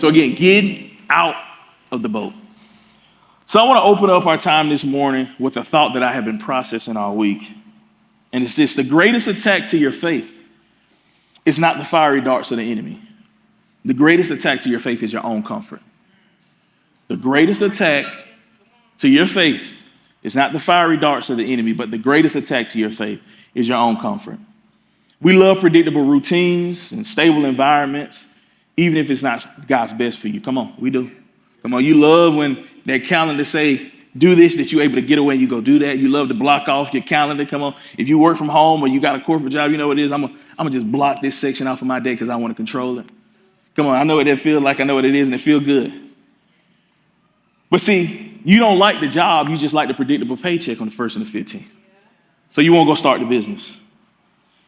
So again, get out of the boat. So I want to open up our time this morning with a thought that I have been processing all week. And it's this: the greatest attack to your faith is not the fiery darts of the enemy. The greatest attack to your faith is your own comfort. The greatest attack to your faith is not the fiery darts of the enemy, but the greatest attack to your faith is your own comfort. We love predictable routines and stable environments, even if it's not God's best for you. Come on, we do. Come on, you love when that calendar say, do this, that you're able to get away and you go do that. You love to block off your calendar. Come on, if you work from home or you got a corporate job, you know what it is. I'm gonna just block this section off of my day because I want to control it. Come on, I know what that feels like. I know what it is, and it feels good. But see, you don't like the job. You just like the predictable paycheck on the 1st and the 15th. So you won't go start the business.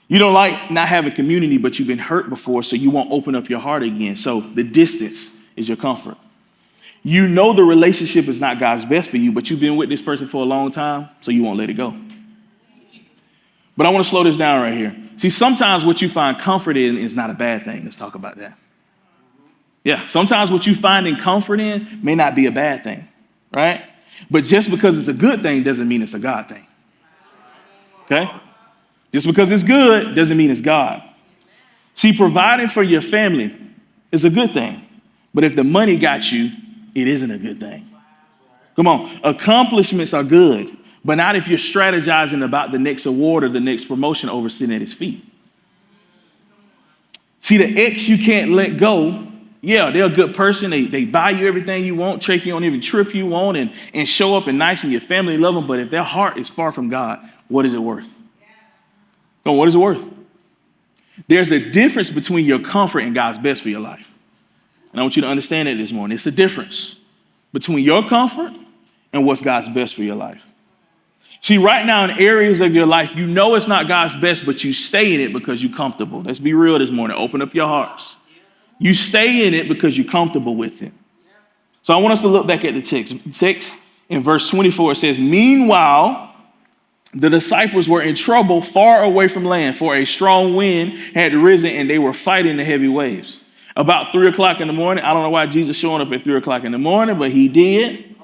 You don't like not having community, but you've been hurt before, so you won't open up your heart again. So the distance is your comfort. You know the relationship is not God's best for you, but you've been with this person for a long time, so you won't let it go. But I want to slow this down right here. See, sometimes what you find comfort in is not a bad thing. Let's talk about that. Yeah, sometimes what you find in comfort in may not be a bad thing, right? But just because it's a good thing doesn't mean it's a God thing. Okay? Just because it's good doesn't mean it's God. See, providing for your family is a good thing. But if the money got you, it isn't a good thing. Come on. Accomplishments are good, but not if you're strategizing about the next award or the next promotion over sitting at his feet. See, the ex you can't let go, yeah, they're a good person. They buy you everything you want, take you on every trip you want, and show up and nice, and your family love them. But if their heart is far from God, what is it worth? No, what is it worth? There's a difference between your comfort and God's best for your life. And I want you to understand that this morning. It's a difference between your comfort and what's God's best for your life. See, right now in areas of your life, you know it's not God's best, but you stay in it because you're comfortable. Let's be real this morning. Open up your hearts. You stay in it because you're comfortable with it. So I want us to look back at the text. Text in verse 24, it says, meanwhile, the disciples were in trouble far away from land, for a strong wind had risen and they were fighting the heavy waves. About 3 o'clock in the morning, I don't know why Jesus showing up at 3 o'clock in the morning, but he did.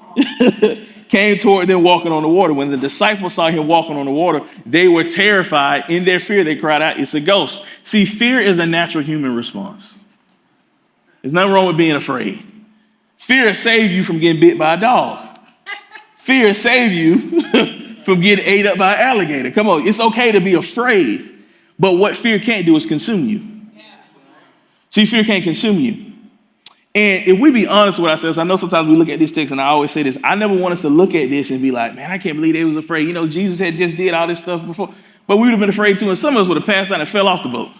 Came toward them walking on the water. When the disciples saw him walking on the water, they were terrified. In their fear, they cried out, it's a ghost. See, fear is a natural human response. There's nothing wrong with being afraid. Fear saved you from getting bit by a dog. Fear saved you from getting ate up by an alligator. Come on, it's okay to be afraid, but what fear can't do is consume you. See, fear can't consume you. And if we be honest with ourselves, I know sometimes we look at this text, and I always say this, I never want us to look at this and be like, man, I can't believe they was afraid. You know, Jesus had just did all this stuff before, but we would have been afraid too, and some of us would have passed out and fell off the boat.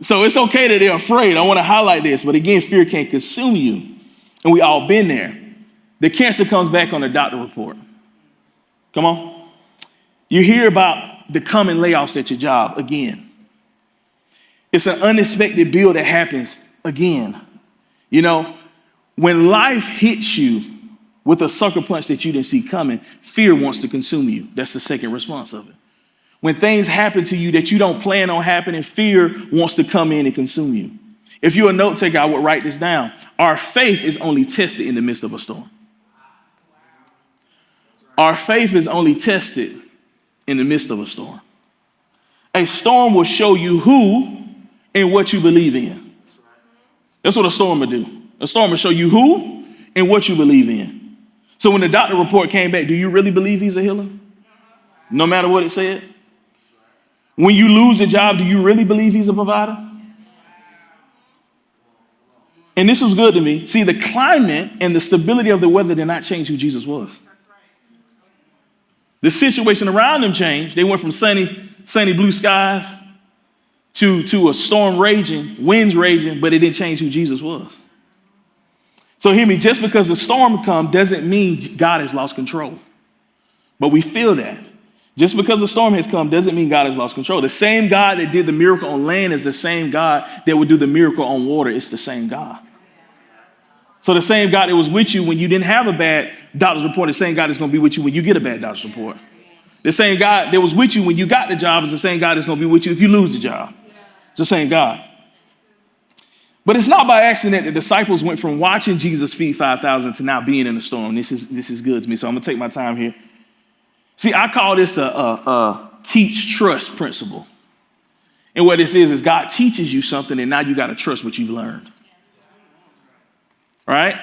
So it's okay that they're afraid. I want to highlight this, but again, fear can't consume you, and we all been there. The cancer comes back on the doctor report. Come on. You hear about the coming layoffs at your job again. It's an unexpected bill that happens again. You know, when life hits you with a sucker punch that you didn't see coming, fear wants to consume you. That's the second response of it. When things happen to you that you don't plan on happening, fear wants to come in and consume you. If you're a note taker, I would write this down. Our faith is only tested in the midst of a storm. Our faith is only tested in the midst of a storm. A storm will show you who and what you believe in. That's what a storm will do. A storm will show you who and what you believe in. So when the doctor report came back, do you really believe he's a healer? No matter what it said? When you lose a job, do you really believe he's a provider? And this was good to me. See, the climate and the stability of the weather did not change who Jesus was. The situation around them changed. They went from sunny blue skies to a storm raging, winds raging, but it didn't change who Jesus was. So hear me, just because the storm comes doesn't mean God has lost control. But we feel that. Just because the storm has come doesn't mean God has lost control. The same God that did the miracle on land is the same God that would do the miracle on water. It's the same God. So the same God that was with you when you didn't have a bad doctor's report, the same God is going to be with you when you get a bad doctor's report. The same God that was with you when you got the job is the same God that's going to be with you if you lose the job. It's the same God. But it's not by accident that the disciples went from watching Jesus feed 5,000 to now being in the storm. This is good to me, so I'm going to take my time here. See, I call this a teach trust principle. And what this is God teaches you something, and now you got to trust what you've learned. Right?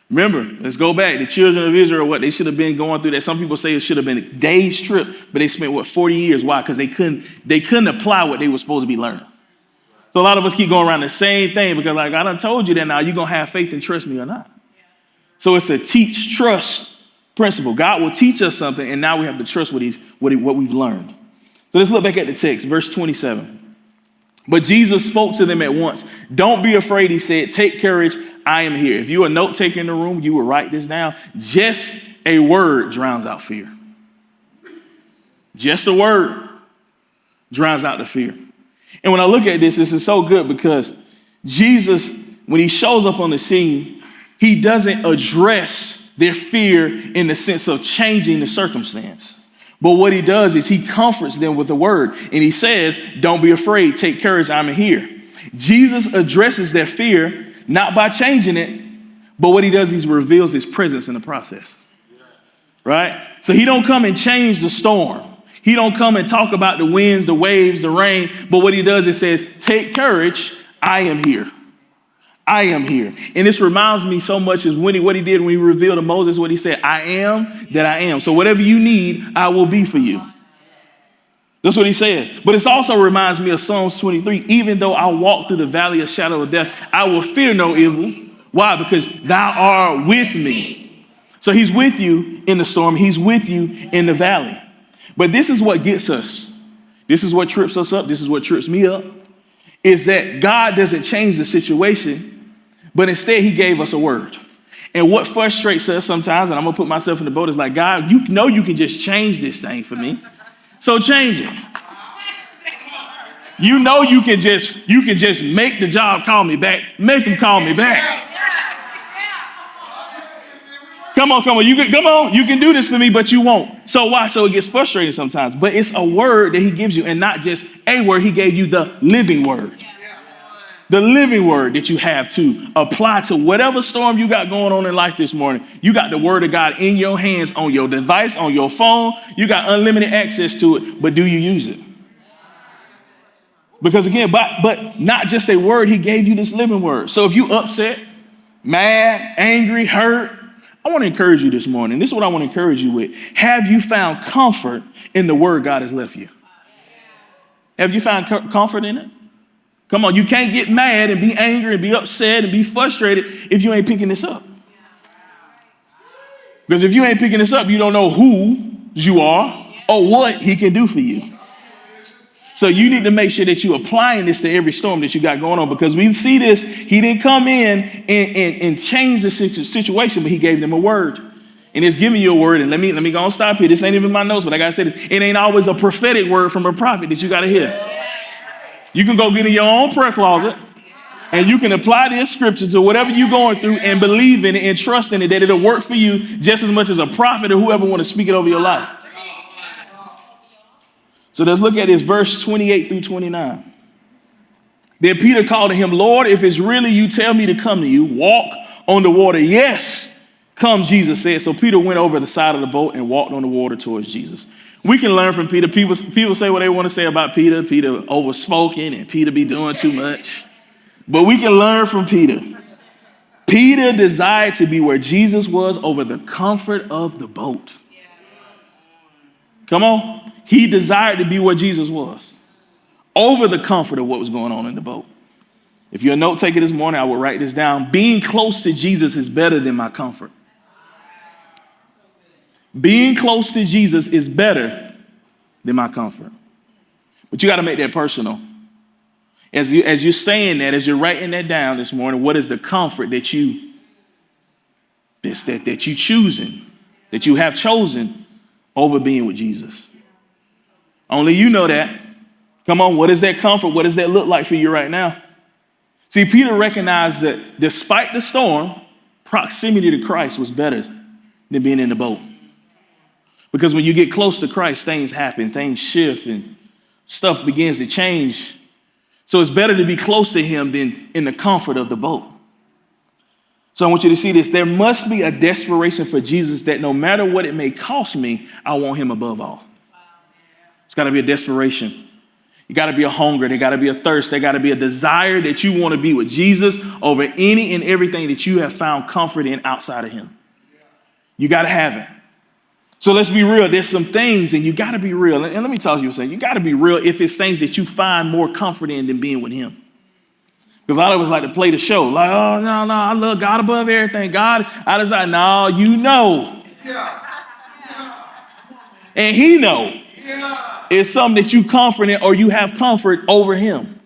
Remember, let's go back. The children of Israel, what they should have been going through that. Some people say it should have been a day's trip, but they spent, 40 years? Why? Because they couldn't apply what they were supposed to be learning. So a lot of us keep going around the same thing because, like, I done told you that now you're going to have faith and trust me or not. So it's a teach trust principle. God will teach us something, and now we have to trust what we've learned. So let's look back at the text, verse 27. But Jesus spoke to them at once. Don't be afraid, he said. Take courage. I am here. If you're a note taker in the room, you will write this down. Just a word drowns out fear. Just a word drowns out the fear. And when I look at this is so good because Jesus, when he shows up on the scene, he doesn't address their fear in the sense of changing the circumstance. But what he does is he comforts them with the word. And he says, don't be afraid. Take courage. I'm here. Jesus addresses their fear, not by changing it, but what he does is he reveals his presence in the process. Right? So he don't come and change the storm. He don't come and talk about the winds, the waves, the rain. But what he does is says, take courage. I am here. I am here. And this reminds me so much of what he did when he revealed to Moses what he said, I am that I am. So whatever you need, I will be for you. That's what he says. But it also reminds me of Psalms 23. Even though I walk through the valley of shadow of death, I will fear no evil. Why? Because thou art with me. So he's with you in the storm. He's with you in the valley. But this is what gets us. This is what trips us up. This is what trips me up. Is that God doesn't change the situation, but instead he gave us a word. And what frustrates us sometimes, and I'm going to put myself in the boat, is like, God, you know you can just change this thing for me. So change it. You know you can just make the job call me back. Make them call me back. Come on. You can do this for me, but you won't. So why? So it gets frustrating sometimes. But it's a word that he gives you, and not just a word. He gave you the living word. The living word that you have to apply to whatever storm you got going on in life this morning. You got the word of God in your hands, on your device, on your phone. You got unlimited access to it, but do you use it? Because again, but not just a word, he gave you this living word. So if you upset, mad, angry, hurt, I want to encourage you this morning. This is what I want to encourage you with. Have you found comfort in the word God has left you? Have you found comfort in it? Come on, you can't get mad and be angry and be upset and be frustrated if you ain't picking this up. Because if you ain't picking this up, you don't know who you are or what he can do for you. So you need to make sure that you're applying this to every storm that you got going on, because we see this. He didn't come in and change the situation, but he gave them a word. And it's giving you a word. And let me go and stop here. This ain't even my notes, but I got to say this. It ain't always a prophetic word from a prophet that you got to hear. You can go get in your own prayer closet and you can apply this scripture to whatever you're going through and believe in it and trust in it, that it'll work for you just as much as a prophet or whoever want to speak it over your life. So let's look at this, verse 28 through 29. Then Peter called to him, Lord, if it's really you, tell me to come to you. Walk on the water. Yes, come, Jesus said. So Peter went over the side of the boat and walked on the water towards Jesus. We can learn from Peter. People say what they want to say about Peter. Peter overspoken and Peter be doing too much. But we can learn from Peter. Peter desired to be where Jesus was over the comfort of the boat. Come on. He desired to be where Jesus was over the comfort of what was going on in the boat. If you're a note taker this morning, I will write this down. Being close to Jesus is better than my comfort. Being close to Jesus is better than my comfort. But you got to make that personal. As you're saying that, as you're writing that down this morning, what is the comfort that you choosing, that you have chosen over being with Jesus? Only you know that. Come on, what is that comfort? What does that look like for you right now? See, Peter recognized that despite the storm, proximity to Christ was better than being in the boat. Because when you get close to Christ, things happen, things shift, and stuff begins to change. So it's better to be close to him than in the comfort of the boat. So I want you to see this. There must be a desperation for Jesus that no matter what it may cost me, I want him above all. It's got to be a desperation. You got to be a hunger. There got to be a thirst. There got to be a desire that you want to be with Jesus over any and everything that you have found comfort in outside of him. You got to have it. So let's be real. There's some things, and you got to be real. And let me talk to you a second. You got to be real if it's things that you find more comfort in than being with him. Because a lot of us like to play the show. Like, oh, no, I love God above everything. God, I decide, no, you know. And he know. It's something that you comfort in or you have comfort over him.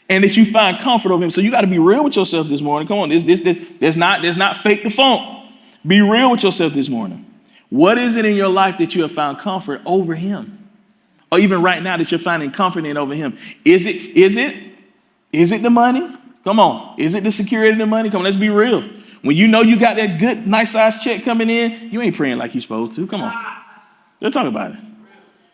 And that you find comfort over him. So you got to be real with yourself this morning. Come on, there's not fake the funk. Be real with yourself this morning. What is it in your life that you have found comfort over him? Or even right now that you're finding comfort in over him? Is it the money? Come on. Is it the security of the money? Come on, let's be real. When you know you got that good, nice size check coming in, you ain't praying like you're supposed to. Come on. Let's talk about it.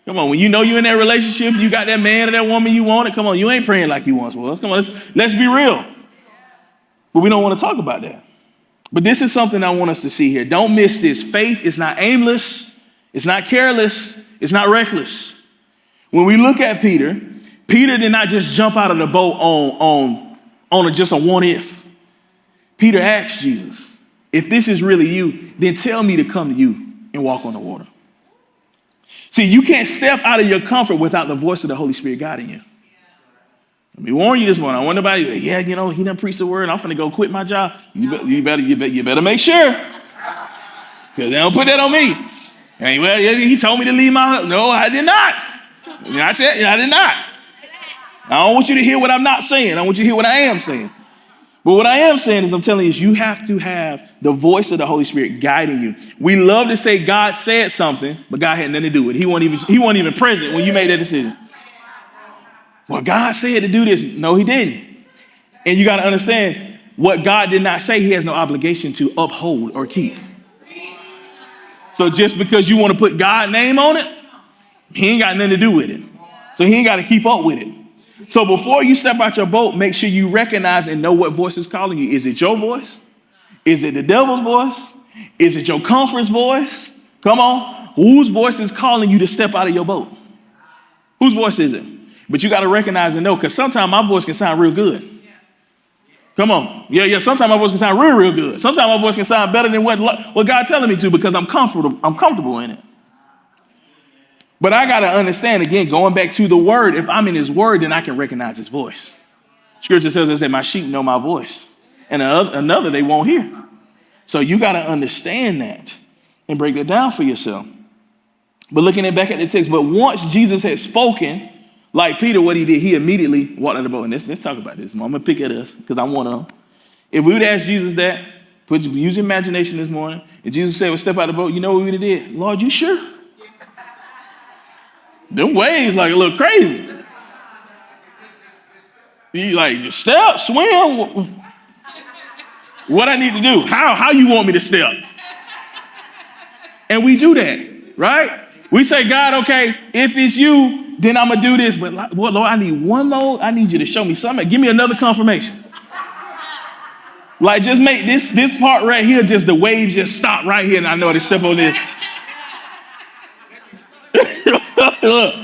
Come on. When you know you're in that relationship, you got that man or that woman you wanted, come on, you ain't praying like you once was. Come on, let's be real. But we don't want to talk about that. But this is something I want us to see here. Don't miss this. Faith is not aimless. It's not careless. It's not reckless. When we look at Peter did not just jump out of the boat on just a what if. Peter asked Jesus, if this is really you, then tell me to come to you and walk on the water. See, you can't step out of your comfort without the voice of the Holy Spirit guiding you. Let me warn you this morning. I want nobody, he done preached the word. I'm finna go quit my job. You better make sure. Because they don't put that on me. And, well, he told me to leave my house. No, I did not. I tell you, I did not. I don't want you to hear what I'm not saying. I want you to hear what I am saying. But what I am saying is I'm telling you is you have to have the voice of the Holy Spirit guiding you. We love to say God said something, but God had nothing to do with it. He wasn't even present when you made that decision. Well, God said to do this. No, he didn't. And you got to understand what God did not say, he has no obligation to uphold or keep. So just because you want to put God's name on it, he ain't got nothing to do with it. So he ain't got to keep up with it. So before you step out your boat, make sure you recognize and know what voice is calling you. Is it your voice? Is it the devil's voice? Is it your comfort's voice? Come on. Whose voice is calling you to step out of your boat? Whose voice is it? But you got to recognize and know, because sometimes my voice can sound real good. Come on. Yeah. Sometimes my voice can sound real good. Sometimes my voice can sound better than what God's telling me to because I'm comfortable in it. But I got to understand, again, going back to the word, if I'm in his word, then I can recognize his voice. Scripture tells us that my sheep know my voice, and another they won't hear. So you got to understand that and break it down for yourself. But looking back at the text, but once Jesus had spoken, like Peter, what he did, he immediately walked out of the boat. And let's talk about this. I'm going to pick at us because I want to. If we would ask Jesus that, use your imagination this morning, and Jesus said, well, step out of the boat, you know what we would have did? Lord, you sure? Them waves like a little crazy. You like, step, swim. What I need to do? How you want me to step? And we do that, right? We say, God, okay, if it's you, then I'm going to do this. But Lord, I need one more. I need you to show me something. Give me another confirmation. Like just make this part right here, just the waves just stop right here. And I know to step on this. Look,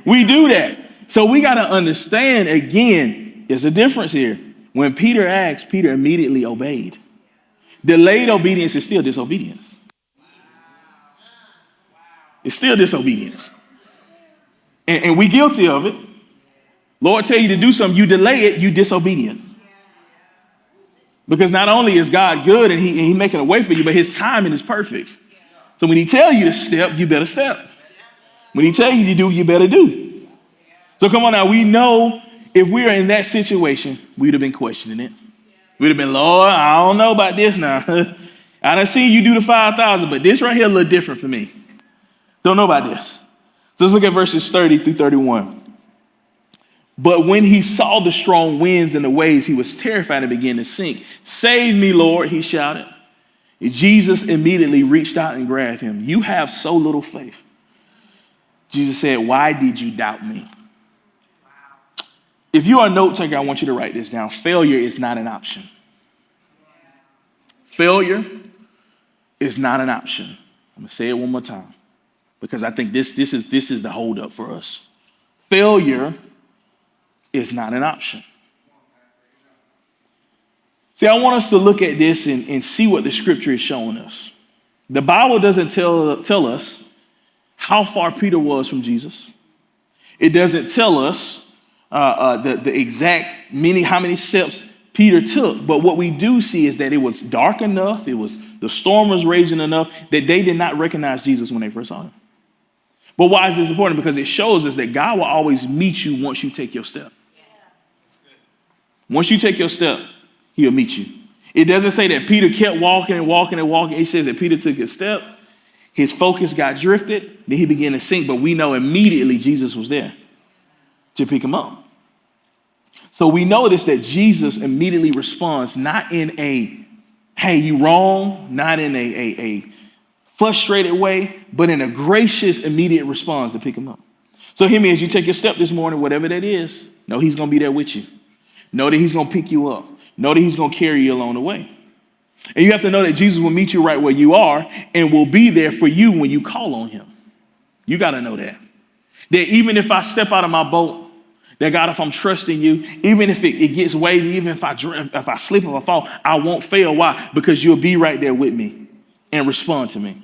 we do that. So we got to understand, again, there's a difference here. When Peter asked, Peter immediately obeyed. Delayed obedience is still disobedience. It's still disobedience. And we guilty of it. Lord tell you to do something, you delay it, you disobedient. Because not only is God good and he making a way for you, but his timing is perfect. So when he tell you to step, you better step. When he tell you to do, you better do. So come on now, we know if we are in that situation, we'd have been questioning it. We'd have been, Lord, I don't know about this now. I done seen you do the 5,000, but this right here a little different for me. Don't know about this. So let's look at verses 30 through 31. But when he saw the strong winds and the waves, he was terrified and began to sink. Save me, Lord, he shouted. Jesus immediately reached out and grabbed him. You have so little faith. Jesus said, why did you doubt me? If you are a note taker, I want you to write this down. Failure is not an option. Failure is not an option. I'm going to say it one more time because I think this is the holdup for us. Failure is not an option. See, I want us to look at this and see what the scripture is showing us. The Bible doesn't tell us how far Peter was from Jesus. It doesn't tell us the exact how many steps Peter took. But what we do see is that it was dark enough, the storm was raging enough that they did not recognize Jesus when they first saw him. But why is this important? Because it shows us that God will always meet you once you take your step. Once you take your step, he'll meet you. It doesn't say that Peter kept walking and walking and walking. It says that Peter took his step, his focus got drifted, then he began to sink, but we know immediately Jesus was there to pick him up. So we notice that Jesus immediately responds, not in a, hey, you wrong, not in a frustrated way, but in a gracious, immediate response to pick him up. So hear me, as you take your step this morning, whatever that is, know he's going to be there with you. Know that he's going to pick you up. Know that he's going to carry you along the way. And you have to know that Jesus will meet you right where you are and will be there for you when you call on him. You got to know that. That even if I step out of my boat, that God, if I'm trusting you, even if it gets wavy, even if I slip, if I fall, I won't fail. Why? Because you'll be right there with me and respond to me.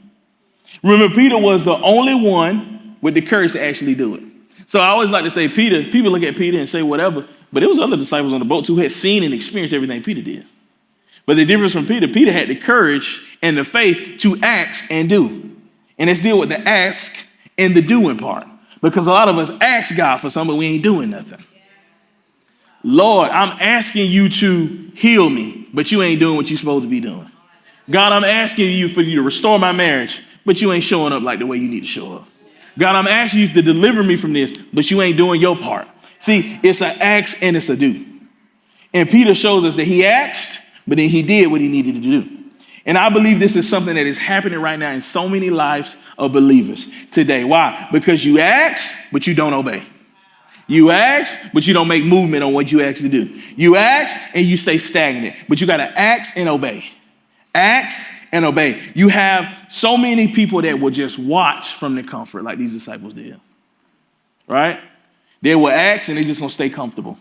Remember, Peter was the only one with the courage to actually do it. So I always like to say Peter, people look at Peter and say whatever, but there was other disciples on the boat who had seen and experienced everything Peter did. But the difference from Peter, Peter had the courage and the faith to ask and do. And let's deal with the ask and the doing part. Because a lot of us ask God for something, but we ain't doing nothing. Lord, I'm asking you to heal me, but you ain't doing what you're supposed to be doing. God, I'm asking you for you to restore my marriage, but you ain't showing up like the way you need to show up. God, I'm asking you to deliver me from this, but you ain't doing your part. See, it's an ask and it's a do. And Peter shows us that he asked, but then he did what he needed to do. And I believe this is something that is happening right now in so many lives of believers today. Why? Because you ask, but you don't obey. You ask, but you don't make movement on what you ask to do. You ask and you stay stagnant, but you got to ask and obey. Ask and obey. You have so many people that will just watch from the comfort like these disciples did. Right? They will ask and they're just going to stay comfortable.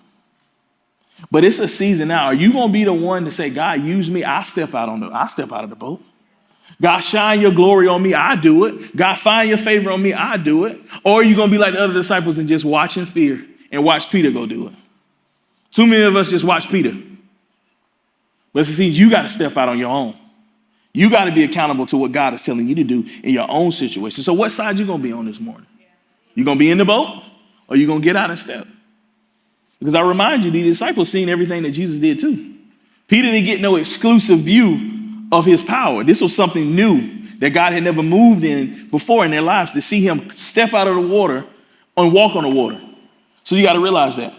But it's a season now. Are you going to be the one to say, God, use me? I step out of the boat. God, shine your glory on me. I do it. God, find your favor on me. I do it. Or are you going to be like the other disciples and just watch in fear and watch Peter go do it? Too many of us just watch Peter. But see, you got to step out on your own. You got to be accountable to what God is telling you to do in your own situation. So what side you going to be on this morning? You going to be in the boat or you going to get out and step? Because I remind you, the disciples seen everything that Jesus did too. Peter didn't get no exclusive view of his power. This was something new that God had never moved in before in their lives, to see him step out of the water and walk on the water. So you got to realize that.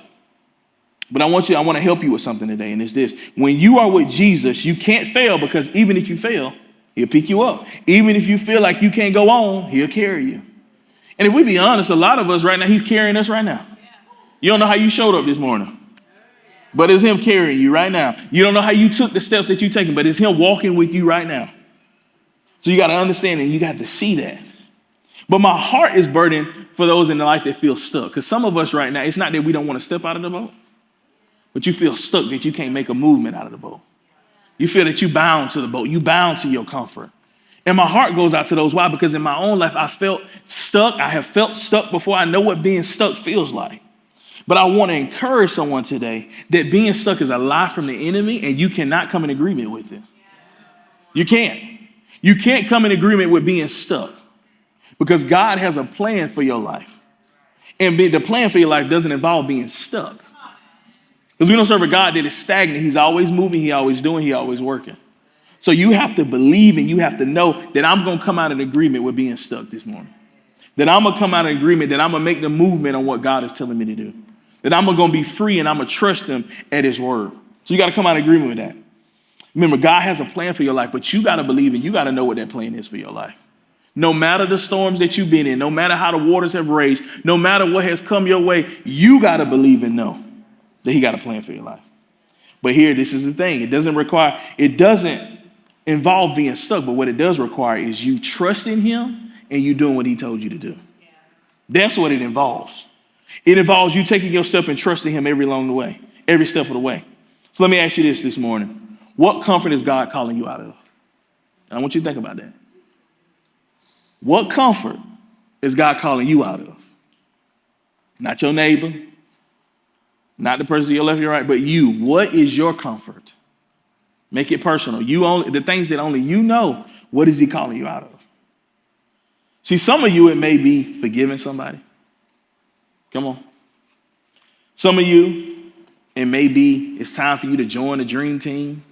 But I want to help you with something today, and it's this. When you are with Jesus, you can't fail, because even if you fail, he'll pick you up. Even if you feel like you can't go on, he'll carry you. And if we be honest, a lot of us right now, he's carrying us right now. You don't know how you showed up this morning, but it's him carrying you right now. You don't know how you took the steps that you're taking, but it's him walking with you right now. So you got to understand and you got to see that. But my heart is burdened for those in the life that feel stuck. Because some of us right now, it's not that we don't want to step out of the boat, but you feel stuck that you can't make a movement out of the boat. You feel that you bound to the boat. You bound to your comfort. And my heart goes out to those. Why? Because in my own life, I felt stuck. I have felt stuck before. I know what being stuck feels like. But I want to encourage someone today that being stuck is a lie from the enemy, and you cannot come in agreement with it. You can't. You can't come in agreement with being stuck, because God has a plan for your life. And the plan for your life doesn't involve being stuck. Because we don't serve a God that is stagnant. He's always moving. He's always doing. He's always working. So you have to believe and you have to know that I'm going to come out in agreement with being stuck this morning. That I'm going to come out in agreement, that I'm going to make the movement on what God is telling me to do. That I'm going to be free and I'm going to trust him at his word. So you got to come out in agreement with that. Remember, God has a plan for your life, but you got to believe and you got to know what that plan is for your life. No matter the storms that you've been in, no matter how the waters have raged, no matter what has come your way, you got to believe and know that he got a plan for your life. But here, this is the thing. It doesn't involve being stuck, but what it does require is you trusting him and you doing what he told you to do. Yeah. That's what it involves. It involves you taking your step and trusting him every step of the way. So let me ask you this morning. What comfort is God calling you out of? And I want you to think about that. What comfort is God calling you out of? Not your neighbor, not the person to your left or your right, but you. What is your comfort? Make it personal. The things that only you know, what is he calling you out of? See, some of you, it may be forgiving somebody. Come on. Some of you, it may be it's time for you to join the dream team.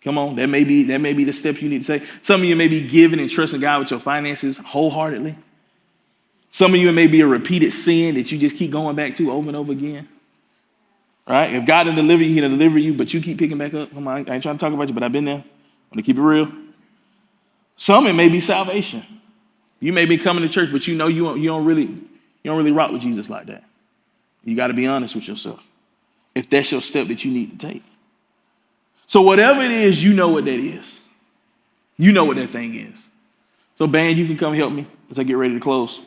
Come on. That may be the step you need to take. Some of you may be giving and trusting God with your finances wholeheartedly. Some of you, it may be a repeated sin that you just keep going back to over and over again. Right? If God didn't deliver you, he'll deliver you, but you keep picking back up. Come on, I ain't trying to talk about you, but I've been there. I'm going to keep it real. Some, it may be salvation. You may be coming to church, but you know you don't really rock with Jesus like that. You got to be honest with yourself. If that's your step that you need to take. So whatever it is, you know what that is. You know what that thing is. So band, you can come help me as I get ready to close.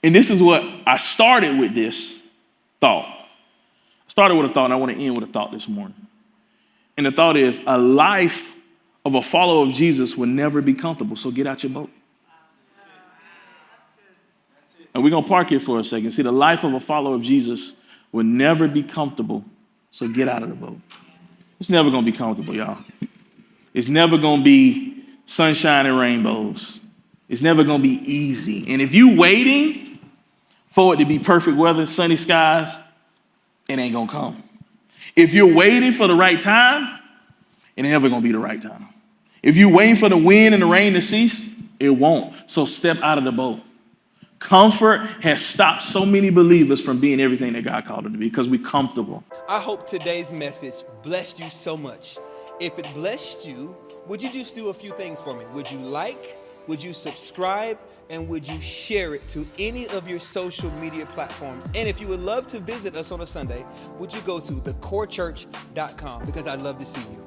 And this is what I started with this thought. I started with a thought, and I want to end with a thought this morning. And the thought is, a life of a follower of Jesus will never be comfortable, so get out your boat. And we're going to park here for a second. See, the life of a follower of Jesus will never be comfortable, so get out of the boat. It's never going to be comfortable, y'all. It's never going to be sunshine and rainbows. It's never going to be easy. And if you're waiting for it to be perfect weather, sunny skies, it ain't going to come. If you're waiting for the right time, it ain't never going to be the right time. If you're waiting for the wind and the rain to cease, it won't. So step out of the boat. Comfort has stopped so many believers from being everything that God called them to be because we're comfortable. I hope today's message blessed you so much. If it blessed you, would you just do a few things for me? Would you like? Would you subscribe? And would you share it to any of your social media platforms? And if you would love to visit us on a Sunday, would you go to thecorchurch.com because I'd love to see you.